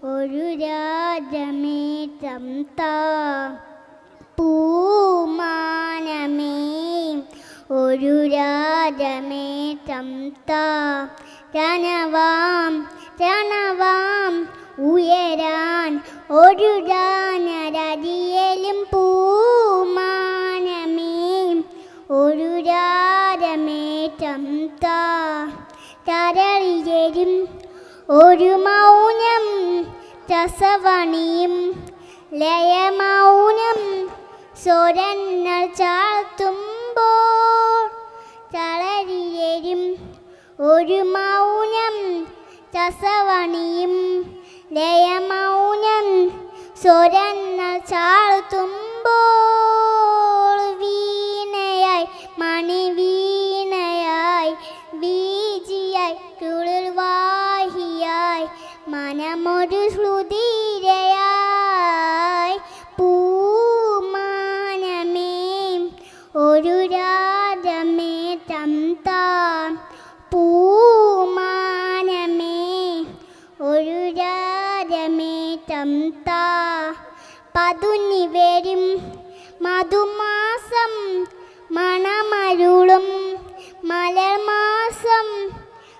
ഒരു രാജമേറ്റം താ പൂമാനമേ ഒരു രാജമേറ്റം താ രണവാം രണവാം ഉയരാൻ ഒരു രാനരടിയലും പൂമാനമേ ഒരു രാജമേറ്റം താ തരളിയരും ഒരു മൗനം രസവണിയും ലയമൗനം സ്വരങ്ങൾ ചാർത്തുമ്പോൾ തളരിയരും ഒരു മൗനം രസവണിയും ലയമൗനം സ്വരങ്ങൾ ചാർത്തുമ്പോൾ വീണയായി മണിവീണയായി ബീജിയായി കുളിർവാഹിയായി മനമൊരു ശ്രുതിരയായി പൂമാനമേ ഒരു രാജമേറ്റം താ പൂമാനമേ ഒരു രാജമേറ്റം താ പതുങ്ങി വരും മധുമാസം മണമരുളും മലർമാസം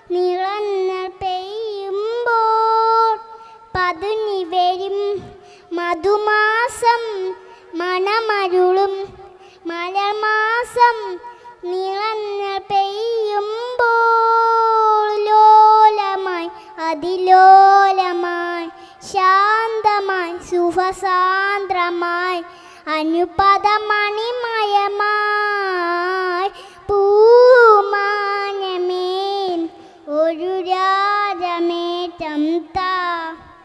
നിറങ്ങൾ പെയ്യുമ്പോൾ പതുങ്ങി വരും മധുമാസം മണമരുളും മലർമാസം നിറങ്ങൾ പെയ്യുമ്പോൾ ലോലമായി അതിലോലമായി ശാന്തമായി സുഖസാന്ദ്രമായി അനുപദമണിമയമായി പൂമാനമേ ഒരു രാജമേറ്റം താ